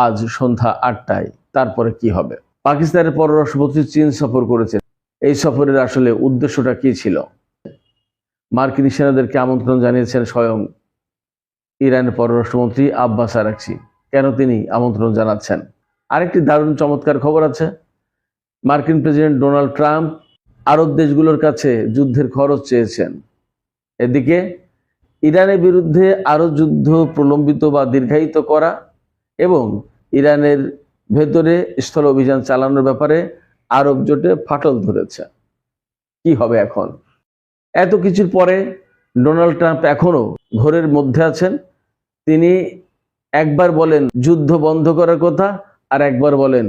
আজ সন্ধ্যা 8টায়। তারপরে কি হবে? পাকিস্তানের পররাষ্ট্রমন্ত্রী চীন সফর করেছেন। এই সফরের আসলে উদ্দেশ্যটা কি ছিল? মার্কিন সেনাদেরকে আমন্ত্রণ জানিয়েছেন স্বয়ং ইরানের পররাষ্ট্রমন্ত্রী আব্বাস আরাকচি। কেন তিনি আমন্ত্রণ জানাচ্ছেন? আরেকটি দারুণ চমৎকার খবর আছে। মার্কিন প্রেসিডেন্ট ডোনাল্ড ট্রাম্প আরব দেশগুলোর কাছে যুদ্ধের খরচ চেয়েছেন। এদিকে ইরানের বিরুদ্ধে আরও যুদ্ধ প্রলম্বিত বা দীর্ঘায়িত করা এবং ইরানের ভেতরে স্থল অভিযান চালানোর ব্যাপারে আরব জোটে ফাটল ধরেছে। কি হবে এখন? এত কিছুর পরে ডোনাল্ড ট্রাম্প এখনো ঘোরের মধ্যে আছেন। তিনি একবার বলেন যুদ্ধ বন্ধ করার কথা, আর একবার বলেন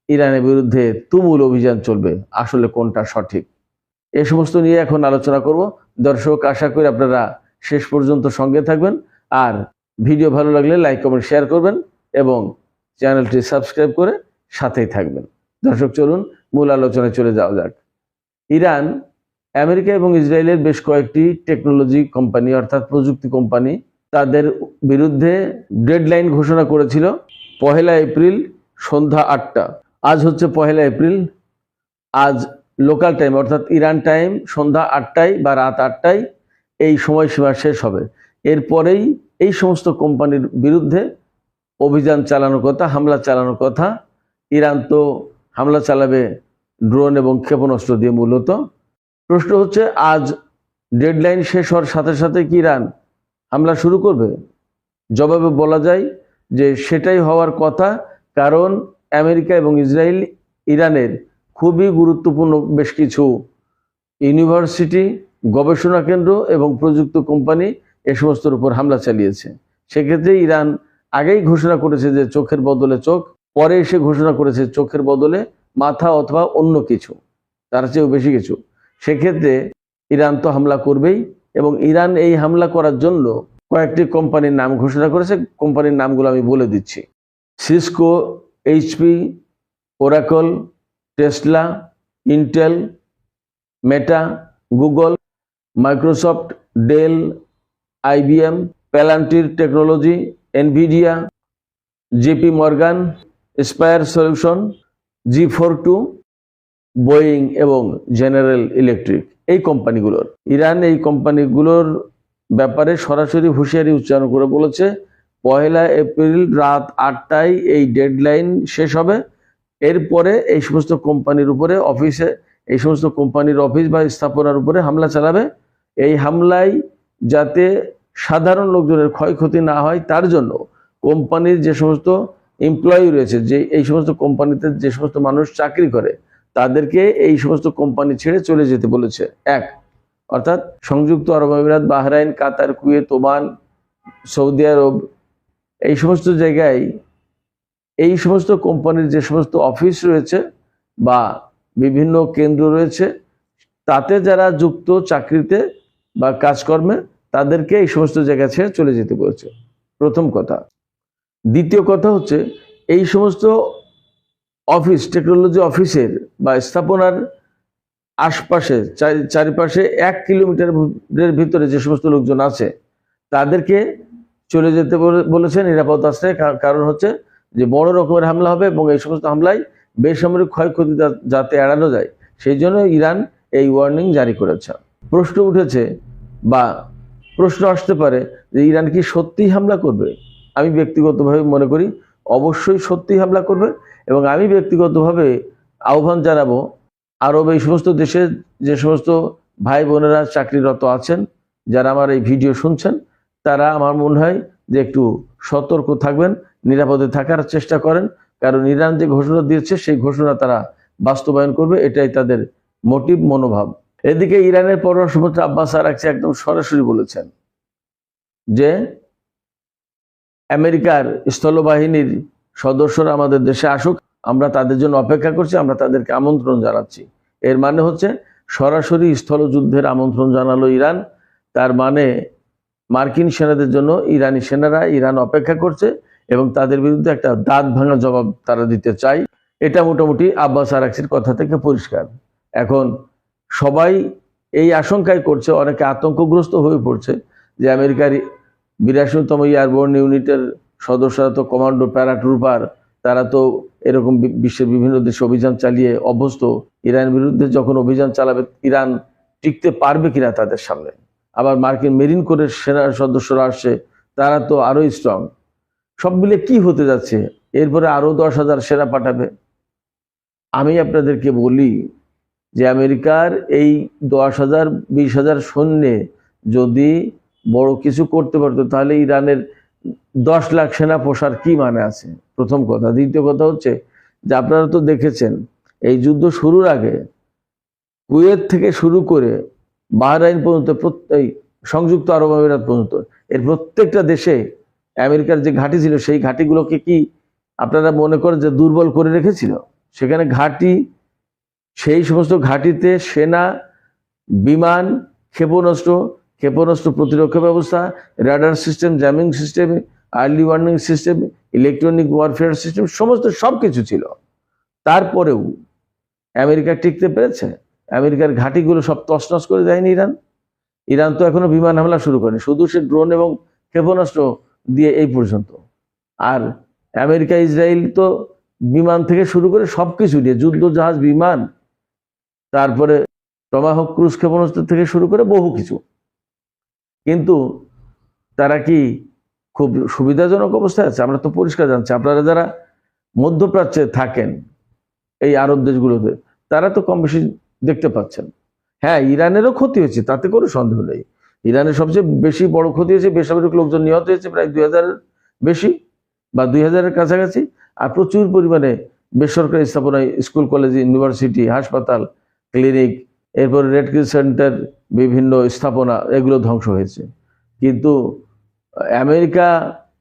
ইরানের বিরুদ্ধে তুমুল অভিযান চলবে। আসলে কোনটা সঠিক? এ সমস্ত নিয়ে এখন আলোচনা করব। দর্শক, আশা করি আপনারা শেষ পর্যন্ত সঙ্গে থাকবেন। আর ভিডিও ভালো লাগলে লাইক কমেন্ট শেয়ার করবেন এবং চ্যানেলটি সাবস্ক্রাইব করে সাথেই থাকবেন। দর্শক, চলুন মূল আলোচনায় চলে যাওয়া যাক। ইরান, আমেরিকা এবং ইসরায়েলের বেশ কয়েকটি টেকনোলজি কোম্পানি অর্থাৎ প্রযুক্তি কোম্পানি তাদের বিরুদ্ধে ডেডলাইন ঘোষণা করেছিল 1 এপ্রিল সন্ধ্যা 8টা। আজ হচ্ছে 1 এপ্রিল। আজ লোকাল টাইম অর্থাৎ ইরান টাইম সন্ধ্যা 8টায় বা রাত 8টায় এই সময়সীমা শেষ হবে। এরপরেই এই সমস্ত কোম্পানির বিরুদ্ধে অভিযান চালানোর কথা, হামলা চালানোর কথা। ইরান তো হামলা চালাবে ড্রোন এবং ক্ষেপণাস্ত্র দিয়ে। মূলত প্রশ্ন হচ্ছে, আজ ডেডলাইন শেষ হওয়ার সাথে সাথে কি ইরান হামলা শুরু করবে? জবাবে বলা যায় যে সেটাই হওয়ার কথা, কারণ আমেরিকা এবং ইসরায়েল ইরানের খুবই গুরুত্বপূর্ণ বেশ কিছু ইউনিভার্সিটি, গবেষণা কেন্দ্র এবং প্রযুক্তি কোম্পানি এ সমস্তর উপর হামলা চালিয়েছে। সেক্ষেত্রে ইরান আগেই ঘোষণা করেছে যে চোখের বদলে চোখ, পরে এসে ঘোষণা করেছে চোখের বদলে মাথা অথবা অন্য কিছু, তার চেয়েও বেশি কিছু। সেক্ষেত্রে ইরান তো হামলা করবেই এবং ইরান এই হামলা করার জন্য কয়েকটি কোম্পানির নাম ঘোষণা করেছে। কোম্পানির নামগুলো আমি বলে দিচ্ছি: Cisco, HP, Oracle, Tesla, Intel, Meta, Google, Microsoft, Dell, IBM, Palantir technology, Nvidia, JP Morgan, Spire solution, G42, Boeing এবং জেনারেল ইলেকট্রিক। এই কোম্পানিগুলোর ইরান এই কোম্পানিগুলোর ব্যাপারে সরাসরি হুঁশিয়ারি উচ্চারণ করে বলেছে 1 এপ্রিল রাত 8টায় এই ডেডলাইন শেষ হবে। এরপরে এই সমস্ত কোম্পানির উপরে এই সমস্ত কোম্পানির অফিস বা স্থাপনার উপরে হামলা চালাবে। এই হামলায় যাতে সাধারণ লোকজনের ক্ষয়ক্ষতি না হয় তার জন্য কোম্পানির যে সমস্ত এমপ্লয়ি রয়েছে, যে এই সমস্ত কোম্পানিতে যে সমস্ত মানুষ চাকরি করে, তাদেরকে এই সমস্ত কোম্পানি ছেড়ে চলে যেতে বলেছে। অর্থাৎ সংযুক্ত আরব আমিরাত, বাহরাইন, কাতার, কুয়েত, ওমান, সৌদি আরব, এই সমস্ত জায়গায় এই সমস্ত কোম্পানির যে সমস্ত অফিস রয়েছে বা বিভিন্ন কেন্দ্র রয়েছে, তাতে যারা যুক্ত চাকরিতে বা কাজকর্মে, তাদেরকে এই সমস্ত জায়গা ছেড়ে চলে যেতে বলেছে। প্রথম কথা। দ্বিতীয় কথা হচ্ছে, এই সমস্ত অফিস, টেকনোলজি অফিসের বা স্থাপনার আশপাশে চারিপাশে 1 কিলোমিটারের ভিতরে যে সমস্ত লোকজন আছে তাদেরকে চলে যেতে বলেছে নিরাপদ আশ্রয়ে। কারণ হচ্ছে যে বড় রকমের হামলা হবে এবং এই সমস্ত হামলায় বেসামরিক ক্ষয়ক্ষতি যাতে এড়ানো যায়, সেই জন্য ইরান এই ওয়ার্নিং জারি করেছে। প্রশ্ন উঠেছে বা প্রশ্ন আসতে পারে যে ইরান কি সত্যিই হামলা করবে? আমি ব্যক্তিগতভাবে মনে করি অবশ্যই সত্যিই হামলা করবে এবং আমি ব্যক্তিগতভাবে আহ্বান জানাবো আরব এই সমস্ত দেশে যে সমস্ত ভাই বোনেরা চাকরিরত আছেন, যারা আমার এই ভিডিও শুনছেন, তারা আমার মনে হয় যে একটু সতর্ক থাকবেন, নিরাপদে থাকার চেষ্টা করেন। কারণ ইরান যে ঘোষণা দিয়েছে সেই ঘোষণা তারা বাস্তবায়ন করবে, এটাই তাদের মোটিভ, মনোভাব। এদিকে ইরানের পররাষ্ট্রমন্ত্রী আব্বাস আরাকচি একদম সরাসরি বলেছেন যে আমেরিকার স্থলবাহিনীর সদস্যরা আমাদের দেশে আসুক, আমরা তাদের জন্য অপেক্ষা করছি, আমরা তাদেরকে আমন্ত্রণ জানাচ্ছি। এর মানে হচ্ছে সরাসরি স্থলযুদ্ধের আমন্ত্রণ জানালো ইরান। তার মানে মার্কিন সেনাদের জন্য ইরানি সেনারা ইরান অপেক্ষা করছে এবং তাদের বিরুদ্ধে একটা দাঁত ভাঙা জবাব তারা দিতে চায়। এটা মোটামুটি আব্বাস আরাকচির কথা থেকে পরিষ্কার। এখন সবাই এই আশঙ্কাই করছে, অনেকে আতঙ্কগ্রস্ত হয়ে পড়ছে যে আমেরিকার 82তম এয়ারবোর্ন ইউনিটের সদস্যরা তো কমান্ডো, প্যারাট্রুপার, তারা তো এরকম বিশ্বের বিভিন্ন দেশে অভিযান চালিয়ে অভ্যস্ত। ইরানের বিরুদ্ধে যখন অভিযান চালাবে, ইরান টিকতে পারবে কিনা তাদের সামনে। আবার মার্কিন মেরিন কোরের সেনা সদস্যরা আসছে, তারা তো আরোই স্ট্রং। সব মিলে কি হতে যাচ্ছে? এরপরে আরো 10,000 সেনা পাঠাবে। আমি আপনাদেরকে বলি যে আমেরিকার এই 10,000 20,000 সৈন্যে যদি বড় কিছু করতে পারতো, তাহলে ইরানের 10 লাখ সেনা পোষার কি মানে আছে? প্রথম কথা। দ্বিতীয় কথা হচ্ছে যে আপনারা তো দেখেছেন এই যুদ্ধ শুরুর আগে কুয়েত থেকে শুরু করে বাহরাইন পর্যন্ত, এই সংযুক্ত আরব আমিরাত পর্যন্ত, এর প্রত্যেকটা দেশে আমেরিকার যে ঘাঁটি ছিল, সেই ঘাঁটিগুলোকে কি আপনারা মনে করেন যে দুর্বল করে রেখেছিল? সেখানে ঘাঁটি, সেই সমস্ত ঘাঁটিতে সেনা, বিমান, ক্ষেপণাস্ত্র প্রতিরক্ষা ব্যবস্থা, radar system, jamming system, early warning system, electronic warfare system, সমস্ত সবকিছু ছিল। তারপরেও আমেরিকা টিকতে পেরেছে? আমেরিকার ঘাঁটিগুলো সব তছনছ করে দেয়নি ইরান? ইরান তো এখনো বিমান হামলা শুরু করেনি, শুধু সে ড্রোন এবং ক্ষেপণাস্ত্র দিয়ে এই পর্যন্ত। আর আমেরিকা, ইসরায়েল তো বিমান থেকে শুরু করে সবকিছু দিয়ে, যুদ্ধ জাহাজ, বিমান, তারপরে টমাহক ক্রুজ ক্ষেপণাস্ত্র থেকে শুরু করে বহু কিছু। কিন্তু তারা কি খুব সুবিধাজনক অবস্থায় আছে? আমরা তো পরিষ্কার জানছি, আপনারা যারা মধ্যপ্রাচ্যে থাকেন, এই আরব দেশগুলোতে, তারা তো কম বেশি দেখতে পাচ্ছেন। হ্যাঁ, ইরানেরও ক্ষতি হয়েছে, তাতে কোনো সন্দেহ নেই। ইরানের সবচেয়ে বেশি বড় ক্ষতি হয়েছে, বেসামরিক লোকজন নিহত হয়েছে প্রায় 2000 বেশি বা 2000-এর কাছাকাছি। আর প্রচুর পরিমাণে বেসরকারি স্থাপনায়, স্কুল, কলেজ, ইউনিভার্সিটি, হাসপাতাল, ক্লিনিক, এরপরে রেড ক্রিসেন্টের বিভিন্ন স্থাপনা, এগুলো ধ্বংস হয়েছে। কিন্তু আমেরিকা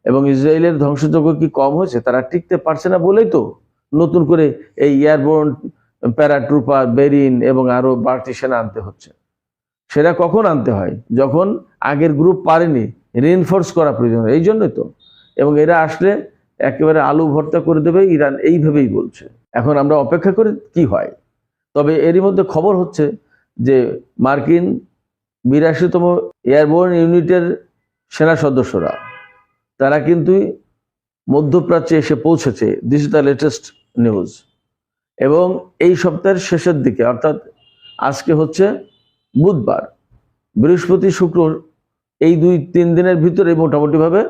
এবং ইসরায়েলের ধ্বংসযজ্ঞ কি কম হয়েছে? তারা টিকতে পারছে না বলেই তো নতুন করে এই এয়ারবোর্ন, প্যারাট্রুপার, বেরিন এবং আরো বাড়তি সেনা আনতে হচ্ছে। সেটা কখন আনতে হয়? যখন আগের গ্রুপ পারেনি, রিইনফোর্স করা প্রয়োজন। এই জন্যই তো। এবং এরা আসলে একেবারে আলু ভর্তা করে দেবে, ইরান এইভাবেই বলছে। এখন আমরা অপেক্ষা করে কি হয়। তবে এরই মধ্যে খবর হচ্ছে যে মার্কিন 82তম এয়ারবোর্ন ইউনিটের সেনা সদস্যরা, তারা কিন্তু মধ্যপ্রাচ্যে এসে পৌঁছেছে। This is the latest news. এবং এই সপ্তাহের শেষের দিকে, অর্থাৎ আজকে হচ্ছে বুধবার, বৃহস্পতি, শুক্র, এই 2-3 দিনের ভিতরে মোটামুটিভাবে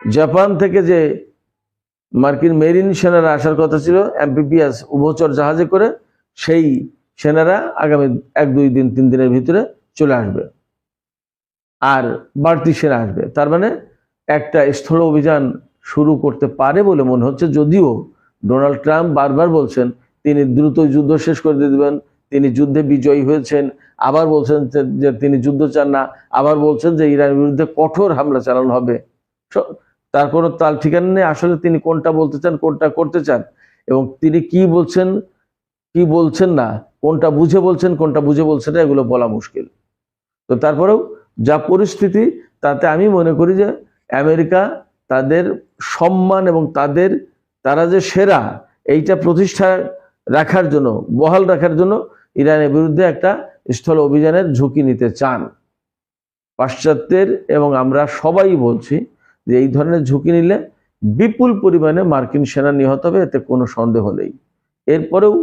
জাপান থেকে যে মার্কিন মেরিন সেনারা আসার কথা ছিল এমপিপিএস উভচর জাহাজে করে, সেই সেনারা আগামী 1-2-3 দিনের ভিতরে চলে আসবে। আর বাড়তি সেনা আসবে। তার মানে একটা স্থল অভিযান শুরু করতে পারে বলে মনে হচ্ছে। যদিও ডোনাল্ড ট্রাম্প বারবার বলছেন তিনি দ্রুত যুদ্ধ শেষ করে দিবেন, তিনি যুদ্ধে বিজয়ী হয়েছেন, আবার বলছেন যে তিনি যুদ্ধ চান না, আবার বলছেন যে ইরানের বিরুদ্ধে কঠোর হামলা চালানো হবে। তার কোনো তাল ঠিকানা নেই আসলে তিনি কোনটা বলতে চান, কোনটা করতে চান, এবং তিনি কি বলছেন, কি বলছেন না, কোনটা বুঝে বলছেন, কোনটা বুঝে বলছেন না, এগুলো বলা মুশকিল। তো তারপরেও যা পরিস্থিতি, তাতে আমি মনে করি যে আমেরিকা তাদের সম্মান এবং তারা যে সেরা, এইটা প্রতিষ্ঠা রাখার জন্য, বহাল রাখার জন্য ইরানের বিরুদ্ধে একটা স্থল অভিযানের ঝুঁকি নিতে চান। পাশ্চাত্যের এবং আমরা সবাই বলছি যে এই ধরনের ঝুঁকি নিলে বিপুল পরিমাণে মার্কিন সেনা নিহত হবে, এতে কোনো সন্দেহ নেই। এরপরেও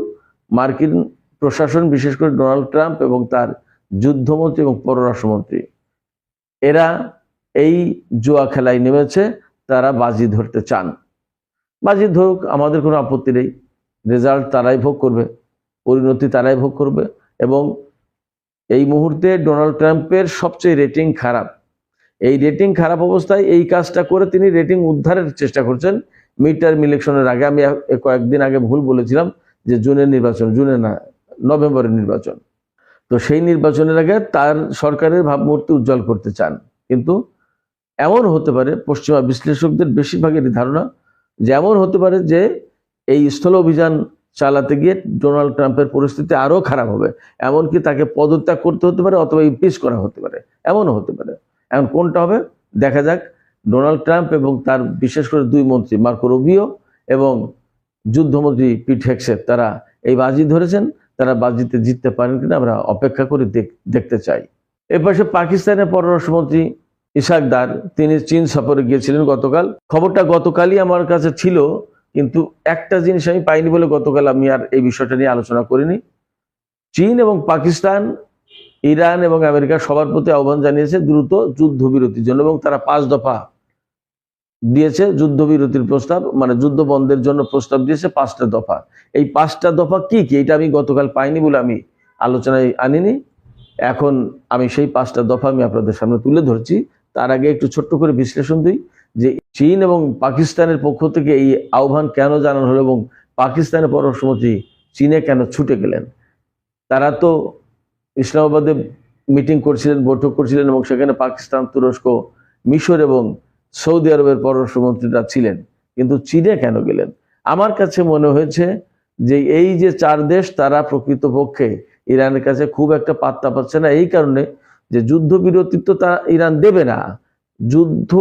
মার্কিন প্রশাসন, বিশেষ করে ডোনাল্ড ট্রাম্প এবং তার যুদ্ধমন্ত্রী এবং পররাষ্ট্রমন্ত্রী, এরা এই জুয়া খেলায় নেমেছে। তারা বাজি ধরতে চান। বাজি ধরুক, আমাদের কোনো আপত্তি নেই। রেজাল্ট তারাই ভোগ করবে, পরিণতি তারাই ভোগ করবে। এবং এই মুহূর্তে ডোনাল্ড ট্রাম্পের সবচেয়ে রেটিং খারাপ। এই রেটিং খারাপ অবস্থায় এই কাজটা করে তিনি রেটিং উদ্ধারের চেষ্টা করছেন। মিড টার্ম ইলেকশনের আগে, আমি কয়েকদিন আগে ভুল বলেছিলাম যে জুনের নির্বাচন, জুনে না, নভেম্বরের নির্বাচন। তো সেই নির্বাচনের আগে তার সরকারের ভাবমূর্তি উজ্জ্বল করতে চান। কিন্তু এমন হতে পারে, পশ্চিমা বিশ্লেষকদের বেশিরভাগেরই ধারণা যেমন হতে পারে যে এই স্থল অভিযান চালাতে গিয়ে ডোনাল্ড ট্রাম্পের পরিস্থিতি আরো খারাপ হবে, এমনকি তাকে পদত্যাগ করতে হতে পারে অথবা ইমপিচ করা হতে পারে, এমনও হতে পারে। এখন কোনটা হবে দেখা যাক। ডোনাল্ড ট্রাম্প এবং তার বিশেষ করে 2 মন্ত্রী, মার্কো রুবিও এবং যুদ্ধমন্ত্রী পিট হেগসেট, তারা এই বাজি ধরেছেন। তারা বাজিতে জিততে পারেন কিনা আমরা অপেক্ষা করে দেখতে চাই। এর পাশে পাকিস্তানের পররাষ্ট্রমন্ত্রী ইসাকদার, তিনি চীন সফরে গিয়েছিলেন গতকাল। খবরটা গতকালই আমার কাছে ছিল, কিন্তু একটা জিনিস আমি পাইনি বলে গতকাল আমি আর এই বিষয়টা নিয়ে আলোচনা করিনি। চীন এবং পাকিস্তান, ইরান এবং আমেরিকা সবার প্রতি আহ্বান জানিয়েছে দ্রুত যুদ্ধবিরতির জন্য, এবং তারা 5 দফা দিয়েছে যুদ্ধবিরতির প্রস্তাব, মানে যুদ্ধ বন্ধের জন্য প্রস্তাব দিয়েছে 5টা দফা। এই 5টা দফা কি কি এটা আমি গতকাল পাইনি বলে আমি আলোচনায় আনিনি। এখন আমি সেই 5টা দফা আমি আপনাদের সামনে তুলে ধরছি। তার আগে একটু ছোট্ট করে বিশ্লেষণ দিই যে চীন এবং পাকিস্তানের পক্ষ থেকে এই আহ্বান কেন জানানো হলো এবং পাকিস্তানের পররাষ্ট্রমন্ত্রী চীনে কেন ছুটে গেলেন। তারা তো ইসলামাবাদে মিটিং করছিলেন, বৈঠক করছিলেন, এবং সেখানে পাকিস্তান, তুরস্ক, মিশর এবং সৌদি আরবের পররাষ্ট্রমন্ত্রীরা ছিলেন, কিন্তু চীনে কেন গেলেন? আমার কাছে মনে হয়েছে যে এই যে 4 দেশ, তারা প্রকৃতপক্ষে ইরানের কাছে খুব একটা পাত্তা পাচ্ছে না, এই কারণে যে যুদ্ধবিরতি তো তা ইরান দেবে না, যুদ্ধ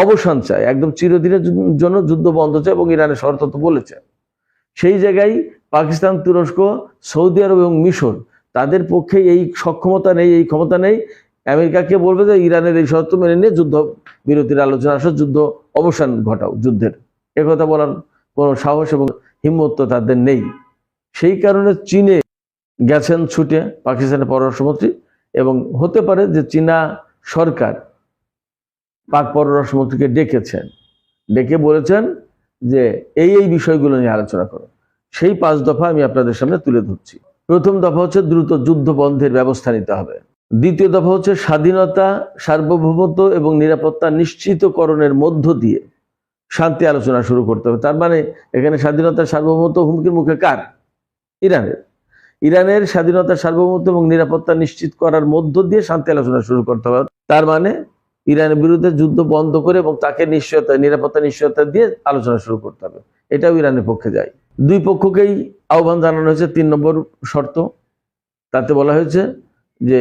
অবসান চায়, একদম চিরদিনের জন্য যুদ্ধ বন্ধ চায়, এবং ইরানের শর্ত তো বলেছে। সেই জায়গায় পাকিস্তান, তুরস্ক, সৌদি আরব এবং মিশর, তাদের পক্ষে এই সক্ষমতা নেই, এই ক্ষমতা নেই। আমেরিকাকে বলবে যে ইরানের এই শর্ত মেনে নিয়ে যুদ্ধ বিরতির আলোচনা আসো, যুদ্ধ অবসান ঘটাও যুদ্ধের, একথা বলার কোনো সাহস এবং হিম্মত তো তাদের নেই। সেই কারণে চীনে গেছেন ছুটে পাকিস্তানের পররাষ্ট্রমন্ত্রী, এবং হতে পারে যে চীনা সরকার পাক পররাষ্ট্রমন্ত্রীকে ডেকেছেন, ডেকে বলেছেন যে এই বিষয়গুলো নিয়ে আলোচনা করো। সেই 5 দফা আমি আপনাদের সামনে তুলে ধরছি। প্রথম দফা হচ্ছে দ্রুত যুদ্ধ বন্ধের ব্যবস্থা নিতে হবে। দ্বিতীয় দফা হচ্ছে স্বাধীনতা, সার্বভৌমত্ব এবং নিরাপত্তা নিশ্চিতকরণের মধ্য দিয়ে শান্তি আলোচনা শুরু করতে হবে। তার মানে এখানে স্বাধীনতা, সার্বভৌমত্ব হুমকির মুখে কার? ইরানের। ইরানের স্বাধীনতা, সার্বভৌমত্ব এবং নিরাপত্তা নিশ্চিত করার মধ্য দিয়ে শান্তি আলোচনা শুরু করতে হবে। তার মানে ইরানের বিরুদ্ধে যুদ্ধ বন্ধ করে এবং তাকে নিশ্চয়তা, নিরাপত্তা নিশ্চয়তা দিয়ে আলোচনা শুরু করতে হবে। এটাও ইরানের পক্ষে যায়। দুই পক্ষকেই আহ্বান জানানো হয়েছে 3 নম্বর শর্ত। তাতে বলা হয়েছে যে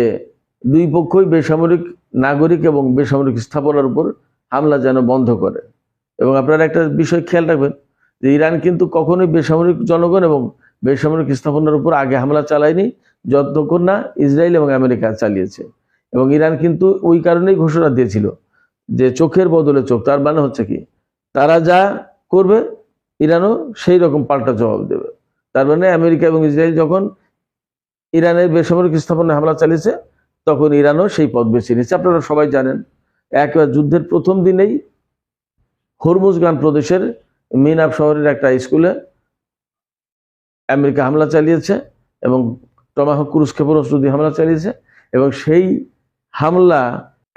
দুই পক্ষই বেসামরিক নাগরিক এবং বেসামরিক স্থাপনার উপর হামলা যেন বন্ধ করে। এবং আপনারা একটা বিষয় খেয়াল রাখবেন যে ইরান কিন্তু কখনোই বেসামরিক জনগণ এবং বেসামরিক স্থাপনার উপর আগে হামলা চালায়নি, যতক্ষণ না ইসরায়েল এবং আমেরিকা চালিয়েছে। এবং ইরান কিন্তু ওই কারণেই ঘোষণা দিয়েছিল যে চোখের বদলে চোখ। তার মানে হচ্ছে কি, তারা যা করবে ইরানও সেই রকম পাল্টা জবাব দেবে। তার মানে আমেরিকা এবং ইসরায়েল যখন ইরানের বেসামরিক স্থাপনায় হামলা চালিয়েছে, তখন ইরানও সেই পথ বেছে নিয়েছে। আপনারা সবাই জানেন, একবার যুদ্ধের প্রথম দিনেই হরমুজগান প্রদেশের মিনাব শহরের একটা স্কুলে আমেরিকা হামলা চালিয়েছে এবং টমাহক ক্রুজ ক্ষেপণাস্ত্র দিয়ে হামলা চালিয়েছে, এবং সেই হামলা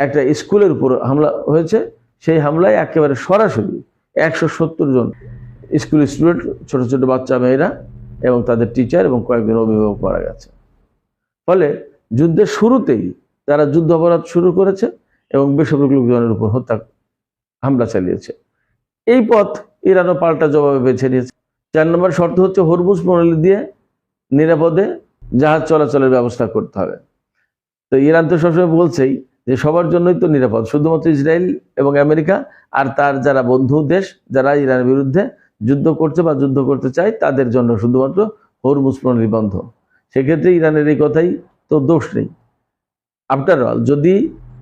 একটা স্কুলের উপর হামলা হয়েছে। সেই হামলায় একেবারে সরাসরি 170 জন স্কুল স্টুডেন্ট, ছোট ছোট বাচ্চা মেয়েরা এবং তাদের টিচার এবং কয়েকজন অভিভাবক মারা গেছে। ফলে যুদ্ধের শুরুতেই তারা যুদ্ধ অপরাধ শুরু করেছে এবং বেসামরিক লোকজনের উপর হামলা চালিয়েছে। এই পথ ইরানও পাল্টা জবাবে বেছে নিয়েছে। 4 নম্বর শর্ত হচ্ছে হরমুজ প্রণালী দিয়ে নিরাপদে জাহাজ চলাচলের ব্যবস্থা করতে হবে। তো ইরান তো সবসময় বলছেই যে সবার জন্যই তো নিরাপদ, শুধুমাত্র ইসরায়েল এবং আমেরিকা আর তার যারা বন্ধু দেশ, যারা ইরানের বিরুদ্ধে যুদ্ধ করছে বা যুদ্ধ করতে চায়, তাদের জন্য শুধুমাত্র হরমুজ প্রণালী বন্ধ। সেক্ষেত্রে ইরানের এই কথাই তো দোষ নেই। আফটার অল যদি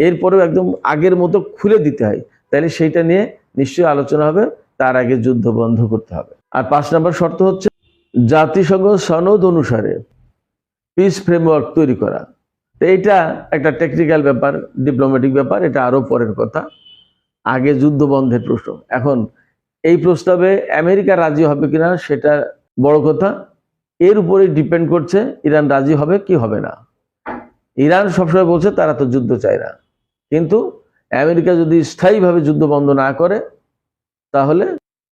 এরপরেও একদম আগের মতো খুলে দিতে হয়, তাহলে সেইটা নিয়ে নিশ্চয়ই আলোচনা হবে। তার আগে যুদ্ধ বন্ধ করতে হবে। আর 5 নম্বর শর্ত হচ্ছে জাতিসংঘ সনদ অনুসারে পিস ফ্রেমওয়ার্ক তৈরি করা। তো এটা একটা টেকনিক্যাল ব্যাপার, ডিপ্লোম্যাটিক ব্যাপার, এটা আরো পরের কথা। আগে যুদ্ধ বন্ধের প্রশ্ন। এখন এই প্রস্তাবে আমেরিকা রাজি হবে কিনা সেটা বড় কথা। এর উপরে ডিপেন্ড করছে ইরান রাজি হবে কি হবে না। ইরান সবসময় বলছে তারা তো যুদ্ধ চায় না, কিন্তু আমেরিকা যদি স্থায়ীভাবে যুদ্ধ বন্ধ না করে, তাহলে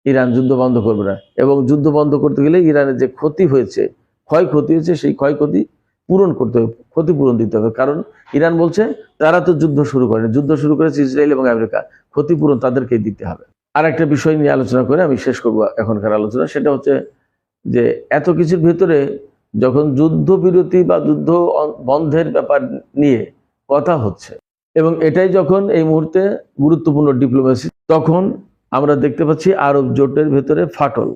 ইরান যুদ্ধ বন্ধ করবে না। এবং যুদ্ধ বন্ধ করতে গেলে ইরানের যে ক্ষতি হয়েছে, ক্ষয়ক্ষতি হয়েছে, সেই ক্ষয়ক্ষতি পূরণ করতে হবে, ক্ষতিপূরণ দিতে হবে। কারণ ইরান বলছে তারা তো যুদ্ধ শুরু করেনি, যুদ্ধ শুরু করেছে ইসরায়েল এবং আমেরিকা, ক্ষতিপূরণ তাদেরকেই দিতে হবে। আর একটা বিষয় নিয়ে আলোচনা করে আমি শেষ করবো এখনকার আলোচনা। সেটা হচ্ছে যে এত কিছুর ভেতরে যখন যুদ্ধবিরতি বা যুদ্ধ বন্ধের ব্যাপার নিয়ে কথা হচ্ছে, এবং এটাই যখন এই মুহূর্তে গুরুত্বপূর্ণ ডিপ্লোমেসি, তখন আমরা দেখতে পাচ্ছি আরব জোটের ভেতরে ফাটল।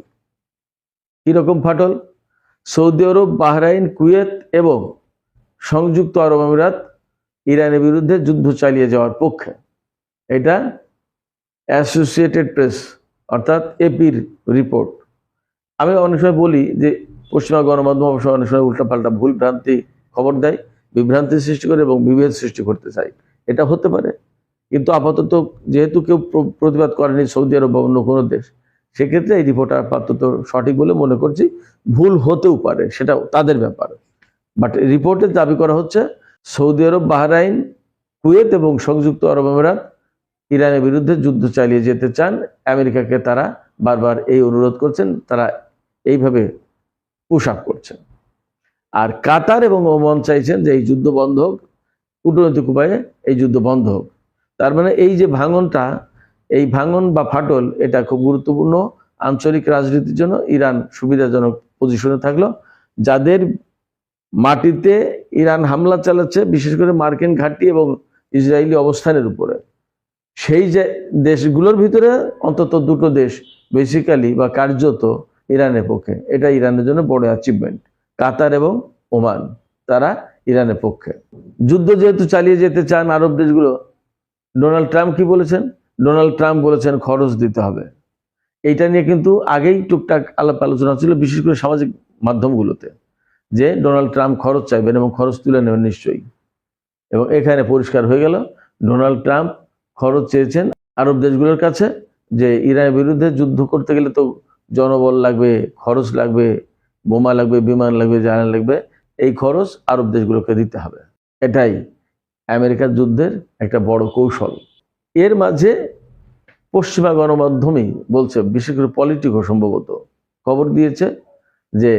কিরকম ফাটল? সৌদি আরব, বাহরাইন, কুয়েত এবং সংযুক্ত আরব আমিরাত ইরানের বিরুদ্ধে যুদ্ধ চালিয়ে যাওয়ার পক্ষে। এটা অ্যাসোসিয়েটেড প্রেস অর্থাৎ এপির রিপোর্ট। আমি অনেক সময় বলি যে পশ্চিমা গণমাধ্যম অবশ্য অনেক সময় উল্টাপাল্টা ভুল ভ্রান্তি খবর দেয়, বিভ্রান্তি সৃষ্টি করে এবং বিভেদ সৃষ্টি করতে চায়। এটা হতে পারে, কিন্তু আপাতত যেহেতু কেউ প্রতিবাদ করেনি সৌদি আরব বা অন্য কোনো দেশ, সেক্ষেত্রে এই রিপোর্ট আপাতত সঠিক বলে মনে করছি। ভুল হতেও পারে, সেটাও তাদের ব্যাপার। বাট রিপোর্টে দাবি করা হচ্ছে সৌদি আরব, বাহরাইন, কুয়েত এবং সংযুক্ত আরব আমিরাত ইরানের বিরুদ্ধে যুদ্ধ চালিয়ে যেতে চান। আমেরিকাকে তারা বারবার এই অনুরোধ করছেন, তারা এইভাবে পুশ আপ করছেন। আর কাতার এবং ওমান চাইছেন যে এই যুদ্ধ বন্ধ হোক, কূটনৈতিক উপায়ে এই যুদ্ধ বন্ধ হোক। তার মানে এই যে ভাঙনটা, এই ভাঙন বা ফাটল, এটা খুব গুরুত্বপূর্ণ আঞ্চলিক রাজনীতির জন্য। ইরান সুবিধাজনক পজিশনে থাকলো, যাদের মাটিতে ইরান হামলা চালাচ্ছে, বিশেষ করে মার্কিন ঘাঁটি এবং ইসরায়েলি অবস্থানের উপরে, সেই যে দেশগুলোর ভিতরে অন্তত দুটো দেশ বেসিক্যালি বা কার্যত ইরানের পক্ষে। এটা ইরানের জন্য বড় অ্যাচিভমেন্ট। কাতার এবং ওমান, তারা ইরানের পক্ষে। যুদ্ধ যেহেতু চালিয়ে যেতে চান আরব দেশগুলো, ডোনাল্ড ট্রাম্প কি বলেছেন? ডোনাল্ড ট্রাম্প বলেছেন খরচ দিতে হবে। এইটা নিয়ে কিন্তু আগেই টুকটাক আলাপ আলোচনা ছিল, বিশেষ করে সামাজিক মাধ্যমগুলোতে, যে ডোনাল্ড ট্রাম্প খরচ চাইবেন এবং খরচ তুলে নেবেন নিশ্চয়ই। এবং এখানে পরিষ্কার হয়ে গেল ডোনাল্ড ট্রাম্প খরচ চেয়েছেন আরব দেশগুলোর কাছে, যে ইরানের বিরুদ্ধে যুদ্ধ করতে গেলে তো জনবল লাগবে, খরচ লাগবে, বোমা লাগবে, বিমান লাগবে, জ্বালানি লাগবে। এই খরচ আরব দেশগুলোকে দিতে হবে। এটাই আমেরিকার যুদ্ধের একটা বড় কৌশল। এর মাঝে পশ্চিমা গণমাধ্যমেই বলছে, বিশেষ করে পলিটিকো সম্ভবত খবর দিয়েছে যে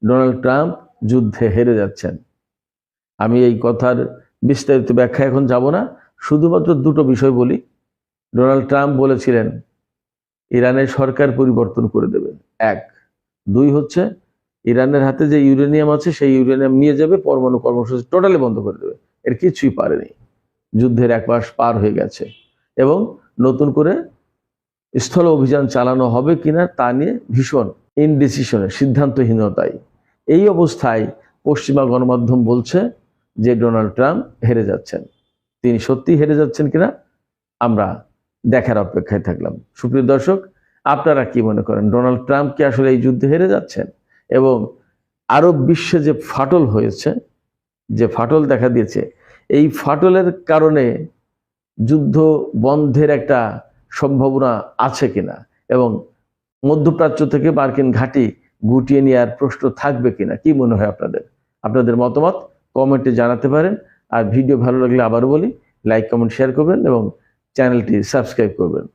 ডোনাল্ড ট্রাম্প যুদ্ধে হেরে যাচ্ছেন। আমি এই কথার বিস্তারিত ব্যাখ্যা এখন যাব না, শুধুমাত্র দুটো বিষয় বলি। ডোনাল্ড ট্রাম্প বলেছিলেন ইরানের সরকার পরিবর্তন করে দেবে, এক। দুই হচ্ছে ইরানের হাতে যে ইউরেনিয়াম আছে সেই ইউরেনিয়াম নিয়ে যাবে, পরমাণু কর্মসূচি টোটালি বন্ধ করে দেবে। এর কিছুই পারেনি, যুদ্ধের এক মাস পার হয়ে গেছে এবং নতুন করে স্থল অভিযান চালানো হবে কিনা তা নিয়ে ভীষণ ইনডিসিশনে, সিদ্ধান্তহীনতায়। এই অবস্থায় পশ্চিমা গণমাধ্যম বলছে যে ডোনাল্ড ট্রাম্প হেরে যাচ্ছেন। তিনি সত্যি হেরে যাচ্ছেন কিনা আমরা দেখার অপেক্ষায় থাকলাম। সুপ্রিয় দর্শক, আপনারা কি মনে করেন? ডোনাল্ড ট্রাম্প কি আসলে এই যুদ্ধে হেরে যাচ্ছেন? এবং আরব বিশ্বে যে ফাটল হয়েছে, যে ফাটল দেখা দিয়েছে, এই ফাটলের কারণে যুদ্ধ বন্ধের একটা সম্ভাবনা আছে কিনা, এবং মধ্যপ্রাচ্য থেকে মার্কিন ঘাঁটি গুটিয়ে নেওয়ার প্রশ্ন থাকবে কিনা, কি মনে হয় আপনাদের? আপনাদের মতামত কমেন্টে জানাতে পারেন। আর ভিডিও ভালো লাগলে আবারও বলি, লাইক, কমেন্ট, শেয়ার করবেন এবং চ্যানেলটি সাবস্ক্রাইব করবেন।